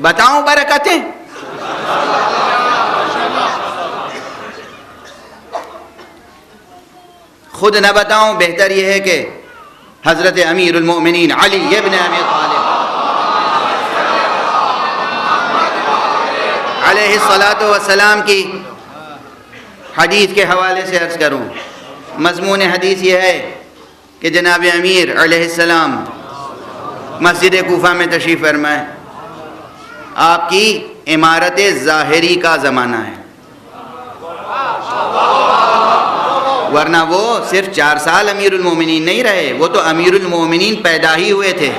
بتاؤں برکتیں؟ خود نہ بتاؤں، بہتر یہ ہے کہ حضرت امیر المؤمنین علی ابن ابی طالب علیہ الصلاۃ والسلام کی حدیث کے حوالے سے عرض کروں۔ مضمون حدیث یہ ہے کہ جناب امیر علیہ السلام مسجد کوفہ میں تشریف فرمائے، آپ کی عمارت ظاہری کا زمانہ ہے، ورنہ وہ صرف 4 سال امیر المومنین نہیں رہے، وہ تو امیر المومنین پیدا ہی ہوئے تھے۔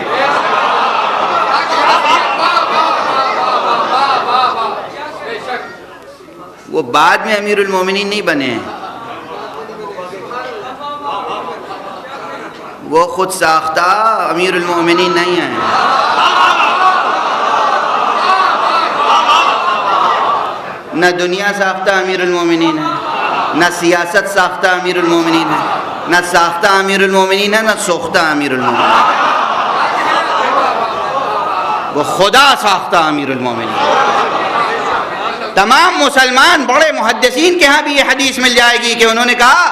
وہ بعد میں امیر المومنین نہیں بنے ہیں، وہ خود ساختہ امیر المومنین نہیں ہیں۔ نہ دنیا ساختہ امیر المومنین ہے، نہ سیاست ساختہ امیر المومنین ہے، نہ ساختہ امیر المومنین ہے، نہ سوختہ امیر المومنین، وہ خدا ساختہ امیر المومنین۔ تمام مسلمان بڑے محدثین کے ہاں بھی یہ حدیث مل جائے گی کہ انہوں نے کہا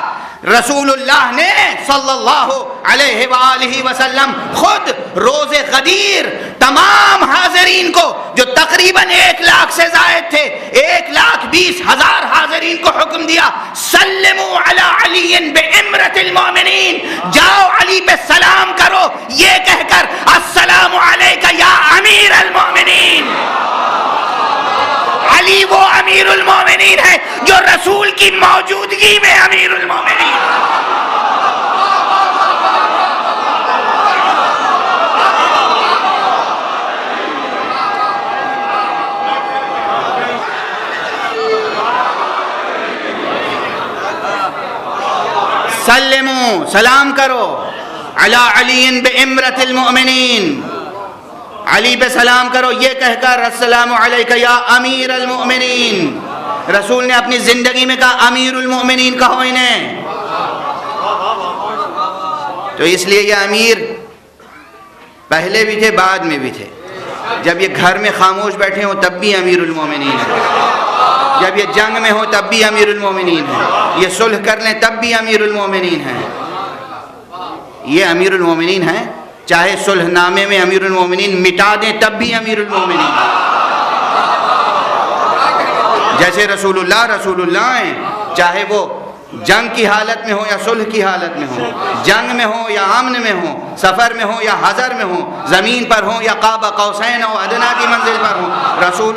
رسول اللہ نے صلی اللہ علیہ وآلہ وسلم خود روز غدیر تمام حاضرین کو، جو تقریباً 1 لاکھ سے زائد تھے، 1,20,000 حاضرین کو حکم دیا، سلموا علی علی بامرۃ المؤمنین، جاؤ علی پہ سلام کرو یہ کہہ کر السلام علیک یا امیر المؤمنین۔ علی وہ امیر المومنین ہے جو رسول کی موجودگی میں امیر المومنین۔ سلموا، سلام کرو، علی علی بامرۃ المؤمنین، علی پہ سلام کرو یہ کہہ کر السلام علیک یا امیر المؤمنین۔ رسول نے اپنی زندگی میں کہا امیر المؤمنین کہو انہیں۔ تو اس لیے یہ امیر پہلے بھی تھے، بعد میں بھی تھے۔ جب یہ گھر میں خاموش بیٹھے ہوں تب بھی امیر المؤمنین ہیں، جب یہ جنگ میں ہوں تب بھی امیر المؤمنین ہیں، یہ صلح کر لیں تب بھی امیر المؤمنین ہیں۔ یہ امیر المؤمنین ہیں، چاہے صلح نامے میں امیر المومنین مٹا دیں تب بھی امیر المومنین، جیسے رسول اللہ ہیں، چاہے وہ جنگ کی حالت میں ہو یا صلح کی حالت میں ہو، جنگ میں ہو یا امن میں ہو، سفر میں ہو یا حضر میں ہو، زمین پر ہو یا قاب قوسین و ادنیٰ کی منزل پر ہو، رسول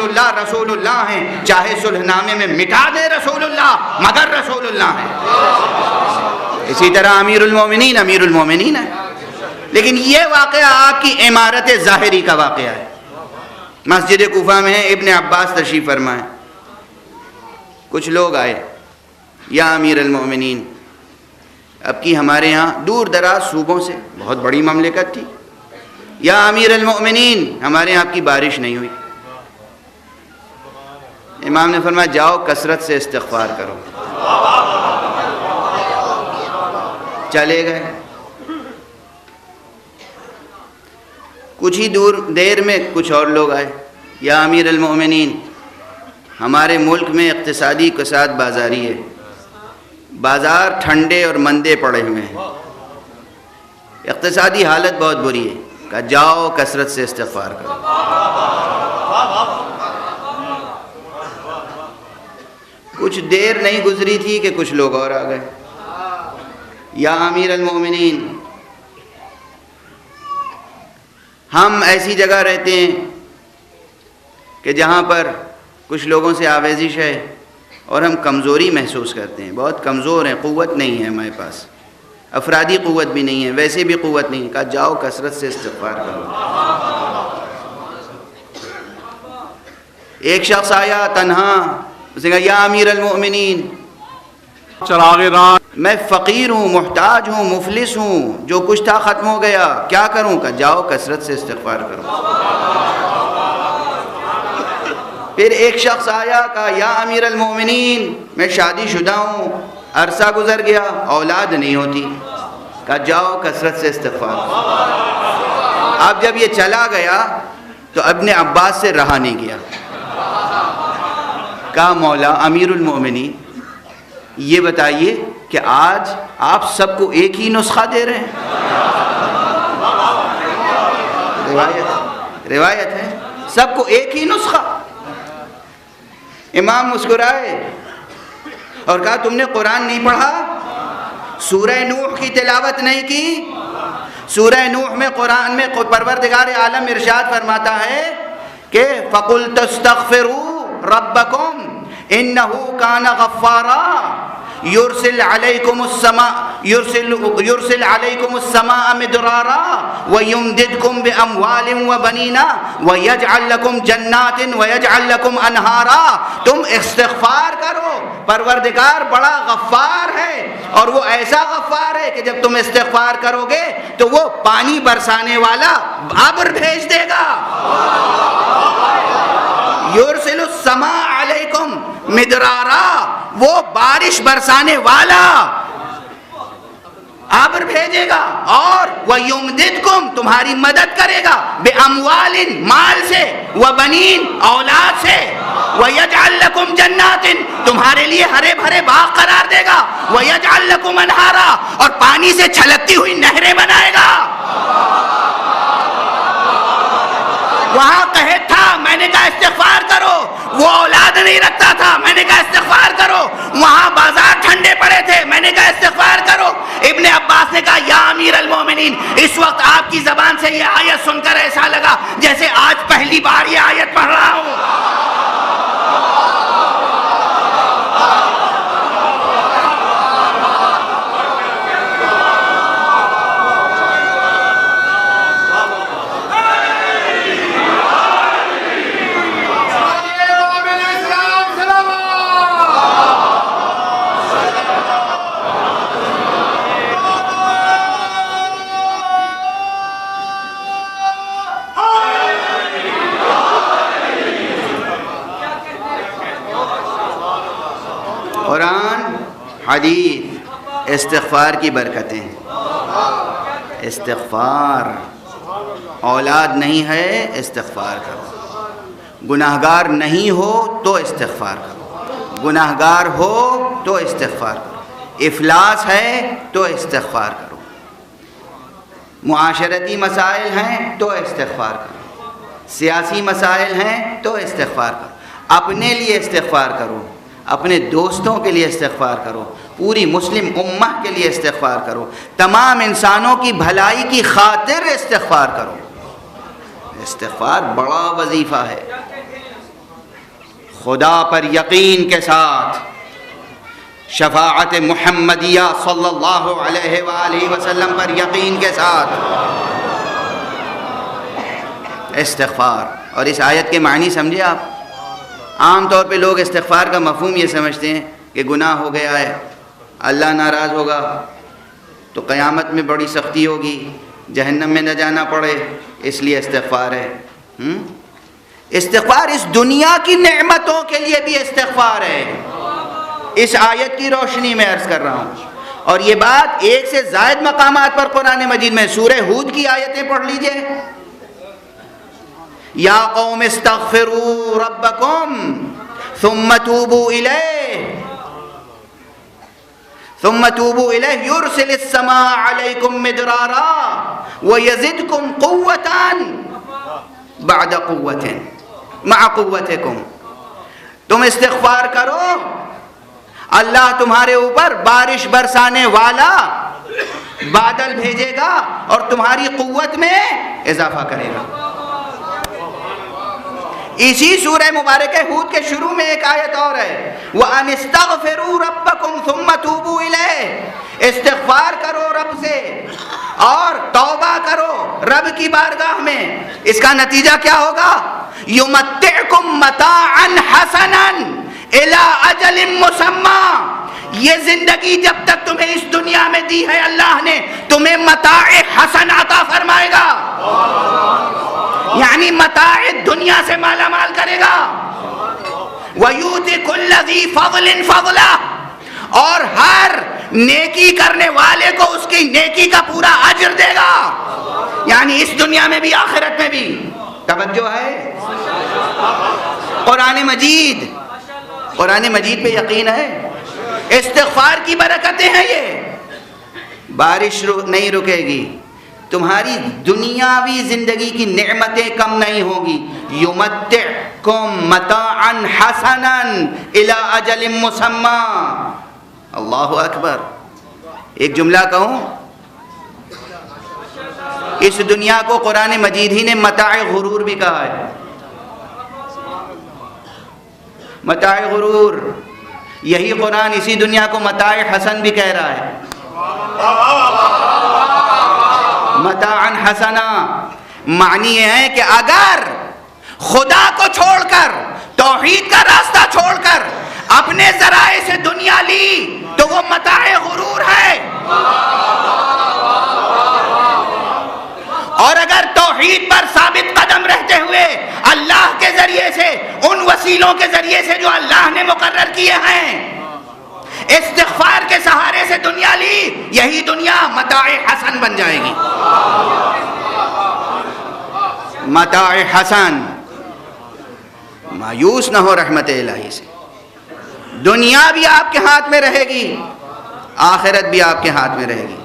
اللہ ہیں، چاہے صلح نامے میں مٹا دے رسول اللہ مگر رسول اللہ ہیں۔ اسی طرح امیر المومنین ہے۔ لیکن یہ واقعہ آپ کی عمارت ظاہری کا واقعہ ہے۔ مسجد کوفہ میں ابن عباس تشریف فرمائے، کچھ لوگ آئے، یا امیر المومنین، اب کی ہمارے ہاں دور دراز صوبوں سے بہت بڑی مملکت تھی، یا امیر المومنین ہمارے ہاں آپ کی بارش نہیں ہوئی۔ امام نے فرمایا جاؤ کثرت سے استغفار کرو۔ چلے گئے، کچھ ہی دیر میں کچھ اور لوگ آئے، یا امیر المؤمنین ہمارے ملک میں اقتصادی کساد بازاری ہے، بازار ٹھنڈے اور مندے پڑے ہوئے ہیں، اقتصادی حالت بہت بری ہے، کہا جاؤ کثرت سے استغفار کرو۔ کچھ دیر نہیں گزری تھی کہ کچھ لوگ اور آ گئے، یا امیر المؤمنین ہم ایسی جگہ رہتے ہیں کہ جہاں پر کچھ لوگوں سے آویزش ہے اور ہم کمزوری محسوس کرتے ہیں، بہت کمزور ہیں، قوت نہیں ہے ہمارے پاس، افرادی قوت بھی نہیں ہے، ویسے بھی قوت نہیں ہے، کہا جاؤ کثرت سے استغفار کرو۔ ایک شخص آیا تنہا، اس نے کہا یا امیر المؤمنین چراغ راہ میں فقیر ہوں، محتاج ہوں، مفلس ہوں، جو کچھ تھا ختم ہو گیا، کیا کروں؟ کہا جاؤ کثرت سے استغفار کرو۔ پھر ایک شخص آیا، کہا یا امیر المؤمنین میں شادی شدہ ہوں، عرصہ گزر گیا، اولاد نہیں ہوتی، کہا جاؤ کثرت سے استغفار کرو۔ اب جب یہ چلا گیا تو ابن عباس سے رہا نہیں گیا. کہا مولا امیر المومنین یہ بتائیے کہ آج آپ سب کو ایک ہی نسخہ دے رہے ہیں. روایت ہے سب کو ایک ہی نسخہ. امام مسکرائے اور کہا تم نے قرآن نہیں پڑھا؟ سورہ نوح کی تلاوت نہیں کی؟ سورہ نوح میں قرآن میں پروردگار عالم ارشاد فرماتا ہے کہ فَقُلْ تَسْتَغْفِرُوا رَبَّكُمْ إِنَّهُ كَانَ غَفَّارًا يرسل عليكم السماء مدرارا ويمددكم بأموال وبنين ويجعل لكم جنات ويجعل لكم انہارا. تم استغفار کرو، پروردگار بڑا غفار ہے اور وہ ایسا غفار ہے کہ جب تم استغفار کرو گے تو وہ پانی برسانے والا ابر بھیج دے گا. یرسل السماء علیکم مدرارا، وہ بارش برسانے والا ابر بھیجے گا، اور وَيُمْدِدْكُمْ تمہاری مدد کرے گا، بِأَمْوَالٍ مال سے، وَبَنِينَ اولاد سے، وَيَجْعَلْ لَكُمْ جَنَّاتٍ تمہارے لیے ہرے بھرے باغ قرار دے گا، وَيَجْعَلْ لَكُمْ أَنْهَارًا اور پانی سے چھلکتی ہوئی نہریں بنائے گا. وہاں قحط تھا، میں نے کہا استغفار کرو. وہ اولاد نہیں رکھتا تھا، میں نے کہا استغفار کرو. وہاں بازار ٹھنڈے پڑے تھے، میں نے کہا استغفار کرو. ابن عباس نے کہا یا امیر المومنین اس وقت آپ کی زبان سے یہ آیت سن کر ایسا لگا جیسے آج پہلی بار یہ آیت پڑھ رہا ہوں. قرآن حدیث استغفار کی برکتیں ہیں. استغفار، اولاد نہیں ہے استغفار کرو، گناہگار نہیں ہو تو استغفار کرو، گناہگار ہو تو استغفار کرو، افلاس ہے تو استغفار کرو، معاشرتی مسائل ہیں تو استغفار کرو، سیاسی مسائل ہیں تو استغفار کرو، اپنے لیے استغفار کرو، اپنے دوستوں کے لیے استغفار کرو، پوری مسلم امہ کے لیے استغفار کرو، تمام انسانوں کی بھلائی کی خاطر استغفار کرو. استغفار بڑا وظیفہ ہے. خدا پر یقین کے ساتھ، شفاعت محمدیہ صلی اللہ علیہ وآلہ وسلم پر یقین کے ساتھ استغفار. اور اس آیت کے معنی سمجھے آپ؟ عام طور پہ لوگ استغفار کا مفہوم یہ سمجھتے ہیں کہ گناہ ہو گیا ہے، اللہ ناراض ہوگا تو قیامت میں بڑی سختی ہوگی، جہنم میں نہ جانا پڑے، اس لیے استغفار ہے. استغفار اس دنیا کی نعمتوں کے لیے بھی استغفار ہے. اس آیت کی روشنی میں عرض کر رہا ہوں، اور یہ بات ایک سے زائد مقامات پر قرآن مجید میں. سورہ ہود کی آیتیں پڑھ لیجئے. یا قوم استغفروا ربکم ثم توبوا الیہ یرسل السماء علیکم مدرارا ویزدکم قوتا بعد قوت مع قوتکم. تم استغفار کرو، اللہ تمہارے اوپر بارش برسانے والا بادل بھیجے گا اور تمہاری قوت میں اضافہ کرے گا. اسی سورہ مبارکہ ہود کے شروع میں ایک آیت اور ہے، وَأَنِ اسْتَغْفِرُوا رَبَّكُمْ ثُمَّ تُوبُوا إِلَيْهِ. استغفار کرو رب سے اور توبہ کرو رب کی بارگاہ میں. اس کا نتیجہ کیا ہوگا؟ يُمَتِّعْكُمْ مَتَاعًا حَسَنًا إِلَىٰ أَجَلٍ مُّسَمًّى. یہ زندگی جب تک تمہیں اس دنیا میں دی ہے اللہ نے تمہیں متاع حسن عطا فرمائے گا، یعنی متاع دنیا سے مالا مال کرے گا. وَيُؤْتِ كُلَّ ذِي فَضْلٍ فَضْلَهُ، اور ہر نیکی کرنے والے کو اس کی نیکی کا پورا اجر دے گا، یعنی اس دنیا میں بھی آخرت میں بھی. توجہ ہے؟ قرآن مجید پہ یقین ہے؟ استغفار کی برکتیں ہیں یہ. بارش نہیں رکے گی، تمہاری دنیاوی زندگی کی نعمتیں کم نہیں ہوں گی. یمتعکم متاعا حسنا الی اجل مسمی. اللہ اکبر. ایک جملہ کہوں، اس دنیا کو قرآن مجید ہی نے متاع غرور بھی کہا ہے. متاع غرور. یہی قرآن اسی دنیا کو متاع حسن بھی کہہ رہا ہے. متاعا حسنا معنی یہ ہے کہ اگر خدا کو چھوڑ کر، توحید کا راستہ چھوڑ کر اپنے ذرائع سے دنیا لی تو وہ متاع غرور ہے. اور اگر توحید پر ثابت قدم رہتے ہوئے اللہ کے ذریعے سے، ان وسیلوں کے ذریعے سے جو اللہ نے مقرر کیے ہیں، استغفار کے سہارے سے دنیا لی، یہی دنیا متاع حسن بن جائے گی. متاع حسن. مایوس نہ ہو رحمت الہی سے. دنیا بھی آپ کے ہاتھ میں رہے گی، آخرت بھی آپ کے ہاتھ میں رہے گی.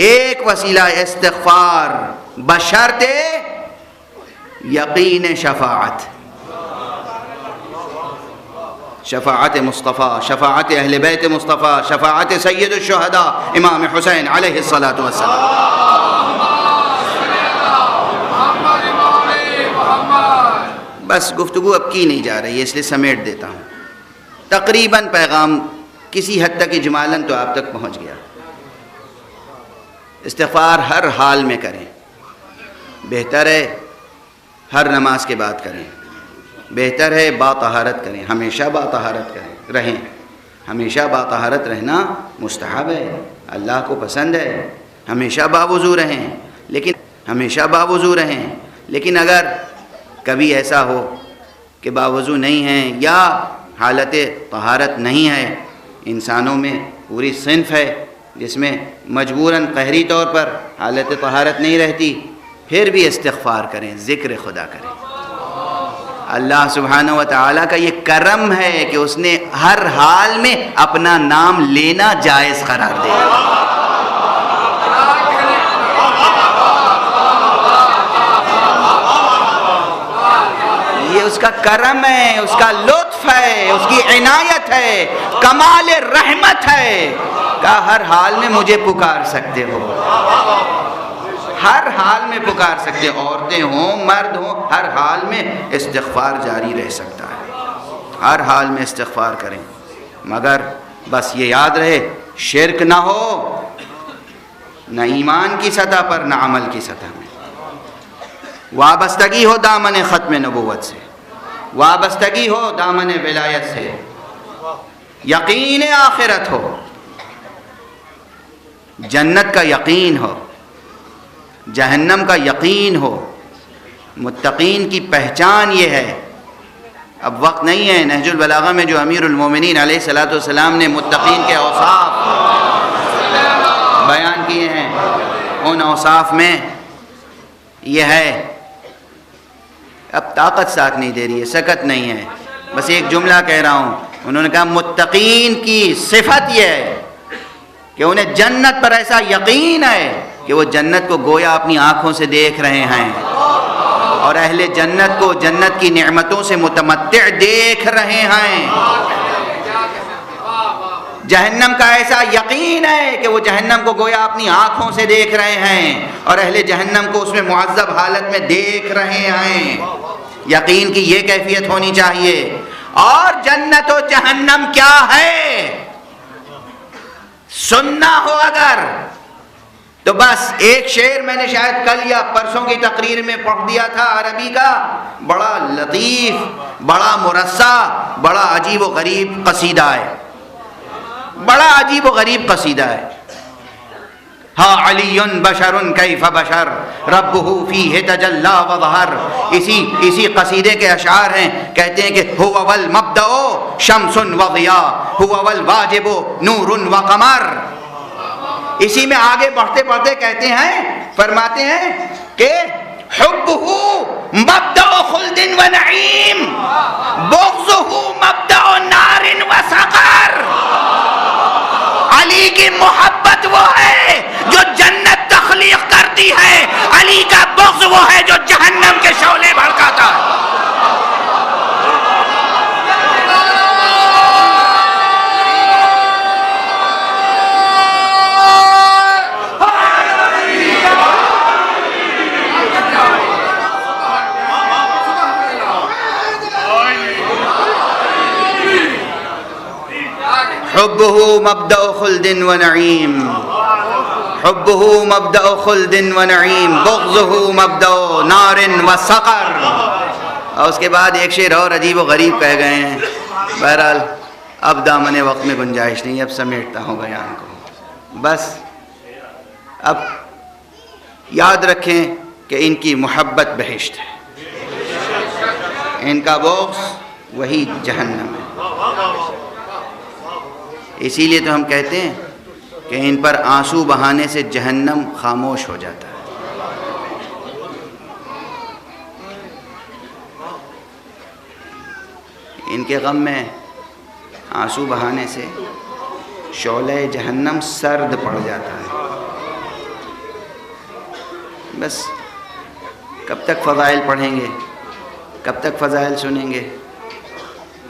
ایک وسیلہ استغفار بشرط یقین شفاعت. شفاعت مصطفیٰ، شفاعت اہل بیت مصطفیٰ، شفاعت سید الشہداء امام حسین علیہ السلام. بس گفتگو اب کی نہیں جا رہی ہے، اس لیے سمیٹ دیتا ہوں. تقریباً پیغام کسی حد تک اجمالاً تو آپ تک پہنچ گیا. استغفار ہر حال میں کریں. بہتر ہے ہر نماز کے بعد کریں. بہتر ہے باطہارت کریں. ہمیشہ باطہارت رہیں. ہمیشہ باطہارت رہنا مستحب ہے، اللہ کو پسند ہے. ہمیشہ باوضو رہیں، لیکن اگر کبھی ایسا ہو کہ باوضو نہیں ہیں یا حالت طہارت نہیں ہے، انسانوں میں پوری صنف ہے جس میں مجبوراً قہری طور پر حالت طہارت نہیں رہتی، پھر بھی استغفار کریں، ذکر خدا کریں. اللہ سبحانہ و تعالیٰ کا یہ کرم ہے کہ اس نے ہر حال میں اپنا نام لینا جائز قرار دیا. یہ اس کا کرم ہے، اس کا لطف ہے، اس کی عنایت ہے، کمال رحمت ہے کہ ہر حال میں مجھے پکار سکتے ہو. ہر حال میں پکار سکتے، عورتیں ہوں مرد ہوں، ہر حال میں استغفار جاری رہ سکتا ہے. ہر حال میں استغفار کریں، مگر بس یہ یاد رہے شرک نہ ہو، نہ ایمان کی سطح پر نہ عمل کی سطح میں. وابستگی ہو دامن ختم نبوت سے، وابستگی ہو دامن ولایت سے، یقین آخرت ہو، جنت کا یقین ہو، جہنم کا یقین ہو. متقین کی پہچان یہ ہے. اب وقت نہیں ہے، نہج البلاغہ میں جو امیر المومنین علیہ الصلوۃ والسلام نے متقین کے اوصاف بیان کیے ہیں، ان اوصاف میں یہ ہے. اب طاقت ساتھ نہیں دے رہی ہے، سکت نہیں ہے، بس ایک جملہ کہہ رہا ہوں. انہوں نے کہا متقین کی صفت یہ ہے کہ انہیں جنت پر ایسا یقین ہے کہ وہ جنت کو گویا اپنی آنکھوں سے دیکھ رہے ہیں، اور اہل جنت کو جنت کی نعمتوں سے متمتع دیکھ رہے ہیں. جہنم کا ایسا یقین ہے کہ وہ جہنم کو گویا اپنی آنکھوں سے دیکھ رہے ہیں، اور اہل جہنم کو اس میں معذب حالت میں دیکھ رہے ہیں. یقین کی یہ کیفیت ہونی چاہیے. اور جنت و جہنم کیا ہے سننا ہو اگر تو بس ایک شعر میں نے شاید کل یا پرسوں کی تقریر میں پڑھ دیا تھا عربی کا، بڑا لطیف، بڑا مرصع، بڑا عجیب و غریب قصیدہ ہے. بڑا عجیب و غریب قصیدہ ہے. ہا علی بشر کیف بشر ربہ فیہ تجلی وظہر. اسی قصیدے کے اشعار ہیں. کہتے ہیں کہ هو والمبدأ شمس وضیاء هو والواجب نور وقمر. اسی میں آگے بڑھتے بڑھتے کہتے ہیں، فرماتے ہیں کہ حبہ مبدأ خلد و نعیم، بغضہ مبدأ نار و سقر۔ علی کی محبت وہ ہے جو جنت تخلیق کرتی ہے، علی کا بغض وہ ہے جو جہنم کے شعلے بھڑکاتا ہے۔ حبہ مبدأ خلد و نعیم، حبہ مبدأ خلد و نعیم، بغضہ مبدأ نار و سقر۔ اور اس کے بعد ایک شعر اور عجیب و غریب کہہ گئے ہیں۔ بہرحال اب دامن وقت میں گنجائش نہیں، اب سمیٹتا ہوں بیان کو۔ بس اب یاد رکھیں کہ ان کی محبت بہشت ہے، ان کا بغض وہی جہنم ہے۔ اسی لیے تو ہم کہتے ہیں کہ ان پر آنسو بہانے سے جہنم خاموش ہو جاتا ہے۔ ان کے غم میں آنسو بہانے سے شعلہ جہنم سرد پڑ جاتا ہے۔ بس کب تک فضائل پڑھیں گے، کب تک فضائل سنیں گے؟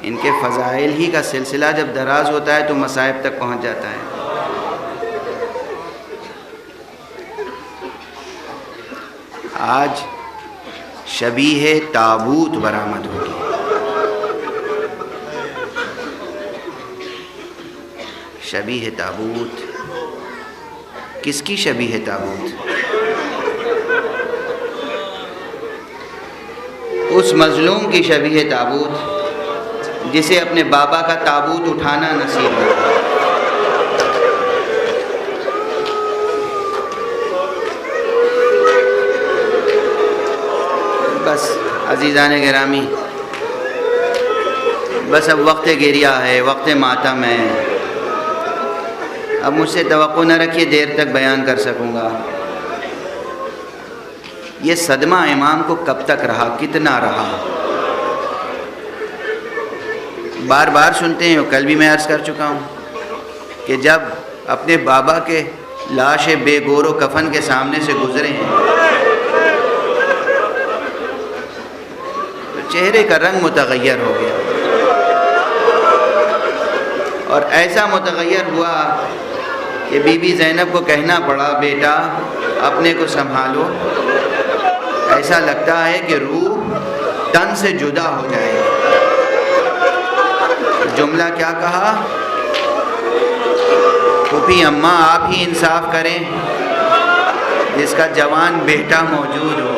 ان کے فضائل ہی کا سلسلہ جب دراز ہوتا ہے تو مصائب تک پہنچ جاتا ہے۔ آج شبیہ تابوت برآمد ہوگی۔ شبیہ تابوت، کس کی شبیہ تابوت؟ اس مظلوم کی شبیہ تابوت جسے اپنے بابا کا تابوت اٹھانا نصیب ہو۔ بس عزیزان گرامی، بس اب وقت گریہ ہے، وقت ماتم ہے۔ اب مجھ سے توقع نہ رکھیے دیر تک بیان کر سکوں گا۔ یہ صدمہ امام کو کب تک رہا، کتنا رہا؟ بار بار سنتے ہیں، کل بھی میں عرض کر چکا ہوں کہ جب اپنے بابا کے لاش بے گور و کفن کے سامنے سے گزرے ہیں تو چہرے کا رنگ متغیر ہو گیا، اور ایسا متغیر ہوا کہ بی بی زینب کو کہنا پڑا، بیٹا اپنے کو سنبھالو، ایسا لگتا ہے کہ روح تن سے جدا ہو جائے گی۔ جملہ کیا کہا؟ پھوپھی اماں آپ ہی انصاف کریں، جس کا جوان بیٹا موجود ہو،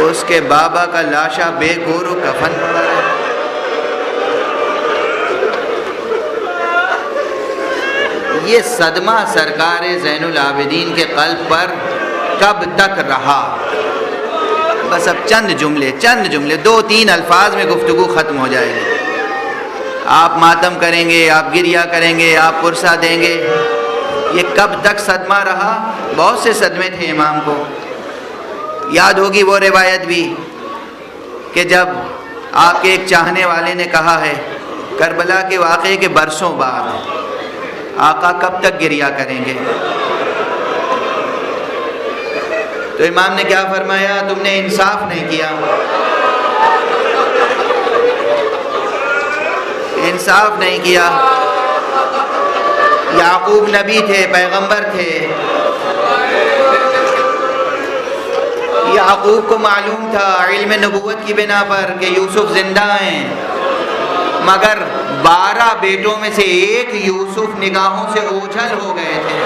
اس کے بابا کا لاشا بے گور و کفن پڑا ہے۔ یہ صدمہ سرکار زین العابدین کے قلب پر کب تک رہا؟ بس اب چند جملے 2-3 الفاظ میں گفتگو ختم ہو جائے گی۔ آپ ماتم کریں گے، آپ گریہ کریں گے، آپ پرسہ دیں گے۔ یہ کب تک صدمہ رہا؟ بہت سے صدمے تھے امام کو۔ یاد ہوگی وہ روایت بھی کہ جب آپ کے ایک چاہنے والے نے کہا ہے کربلا کے واقعے کے برسوں بعد آقا کب تک گریہ کریں گے؟ تو امام نے کیا فرمایا؟ تم نے انصاف نہیں کیا، انصاف نہیں کیا۔ یعقوب نبی تھے، پیغمبر تھے، یعقوب کو معلوم تھا علم نبوت کی بنا پر کہ یوسف زندہ ہیں، مگر 12 بیٹوں میں سے ایک یوسف نگاہوں سے اوجھل ہو گئے تھے،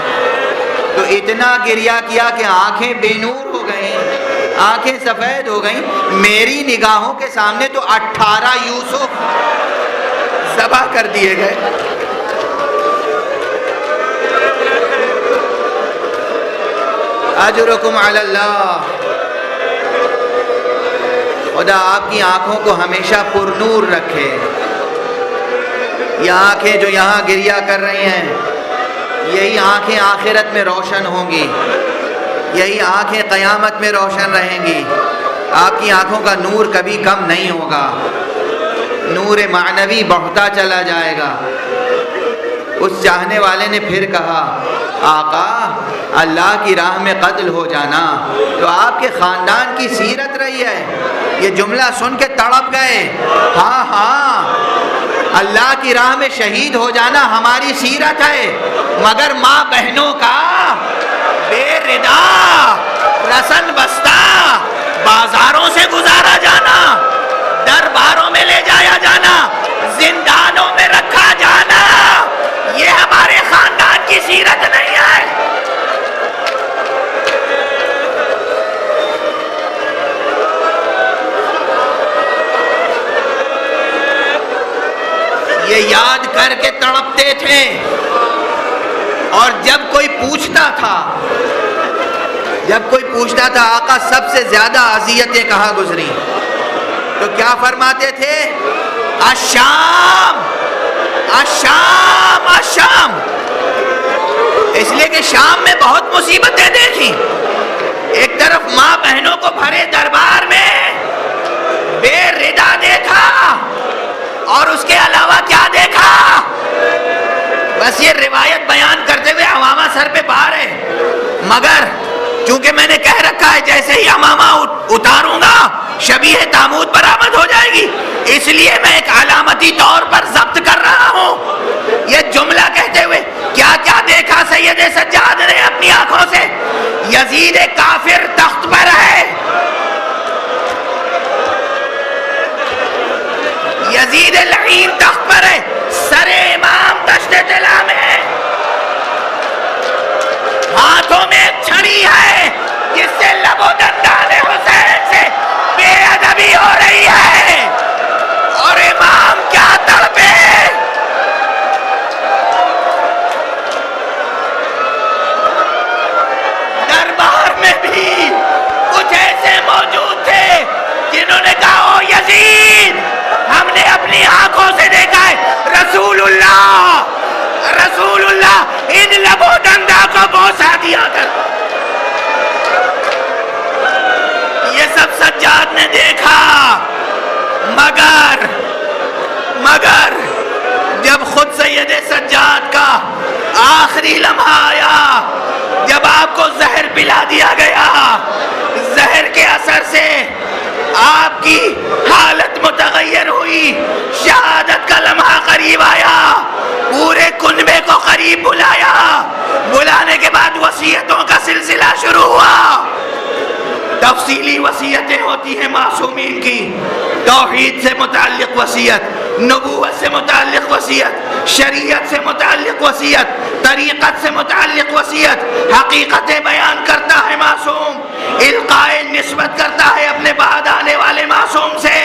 تو اتنا گریہ کیا کہ آنکھیں بے نور ہو گئیں، آنکھیں سفید ہو گئیں۔ میری نگاہوں کے سامنے تو 18 یوسف ذبح کر دیے گئے۔ اجرکم علی اللہ، خدا آپ کی آنکھوں کو ہمیشہ پر نور رکھے۔ یہ آنکھیں جو یہاں گریہ کر رہی ہیں، یہی آنکھیں آخرت میں روشن ہوں گی۔ یہی آنکھیں قیامت میں روشن رہیں گی. آپ کی آنکھوں کا نور کبھی کم نہیں ہوگا، نور معنوی بڑھتا چلا جائے گا. اس چاہنے والے نے پھر کہا آقا اللہ کی راہ میں قتل ہو جانا تو آپ کے خاندان کی سیرت رہی ہے. یہ جملہ سن کے تڑپ گئے. ہاں ہاں، اللہ کی راہ میں شہید ہو جانا ہماری سیرت ہے، مگر ماں بہنوں کا بے ردا رسن بستہ بازاروں سے گزارا جانا، درباروں میں لے جایا جانا، زندانوں میں رکھا جانا، یہ ہمارے خاندان کی سیرت نہیں ہے. یہ یاد کر کے تڑپتے تھے. اور جب کوئی پوچھتا تھا آقا سب سے زیادہ اذیتیں کہاں گزری، تو کیا فرماتے تھے؟ الشام الشام الشام. اس لیے کہ شام میں بہت مصیبتیں دیکھی. ایک طرف ماں بہنوں کو بھرے دربار میں بے ردا دیکھا، اور اس کے علاوہ کیا دیکھا؟ بس یہ روایت بیان کرتے ہوئے امامہ سر پہ بار ہے، مگر چونکہ میں نے کہہ رکھا ہے جیسے ہی امامہ اتاروں گا شبیہ تاموت برآمد ہو جائے گی، اس لیے میں ایک علامتی طور پر ضبط کر رہا ہوں. یہ جملہ کہتے ہوئے کیا کیا دیکھا سید سجاد نے اپنی آنکھوں سے؟ یزید کافر تخت پر ہے، یزید لعین تخت پر ہے، سر امام دشت طلا میں، ہاتھوں میں ایک چھڑی ہے جس سے لب و دندان حسین سے بے ادبی ہو رہی ہے، اور امام کیا تڑپے. دربار میں بھی کچھ ایسے موجود تھے جنہوں نے کہا او یزید ہم نے اپنی آنکھوں سے دیکھا ہے رسول اللہ ان لبو دندا کو بوسا دیا کر. یہ سب سجاد نے دیکھا، مگر جب خود سید سجاد کا آخری لمحہ آیا، جب آپ کو زہر پلا دیا گیا، زہر کے اثر سے آپ کی حالت متغیر ہوئی، شہادت کا لمحہ قریب آیا، پورے کنبے کو قریب بلایا، بلانے کے بعد وصیتوں کا سلسلہ شروع ہوا. تفصیلی وصیتیں ہوتی ہیں معصومین کی، توحید سے متعلق وصیت، نبوت سے متعلق وصیت، شریعت سے متعلق وصیت، طریقت سے متعلق وصیت، حقیقتیں بیان کرتا ہے معصوم، القائے نسبت کرتا ہے اپنے بعد آنے والے معصوم سے.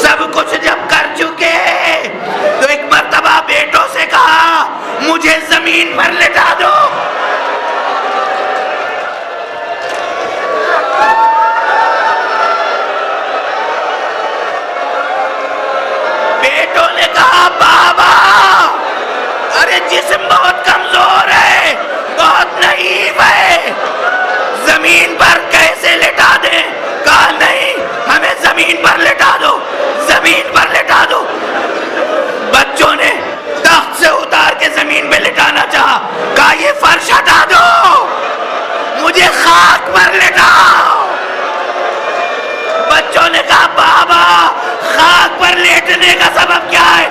سب کچھ جب کر چکے تو ایک مرتبہ بیٹوں سے کہا مجھے زمین پر لٹا دو. بیٹوں نے کہا بابا ارے جسم بہت کمزور ہے، بہت نحیف ہے، زمین پر کیسے لٹا دیں؟ کہا نہیں ہمیں زمین پر لٹا دو، زمین پر لٹا دو. بچوں نے تخت سے اتار کے زمین پہ لٹانا چاہا، کہا یہ فرش ہٹا دو، مجھے خاک پر لٹاؤ. بچوں نے کہا بابا خاک پر لیٹنے کا سبب کیا ہے؟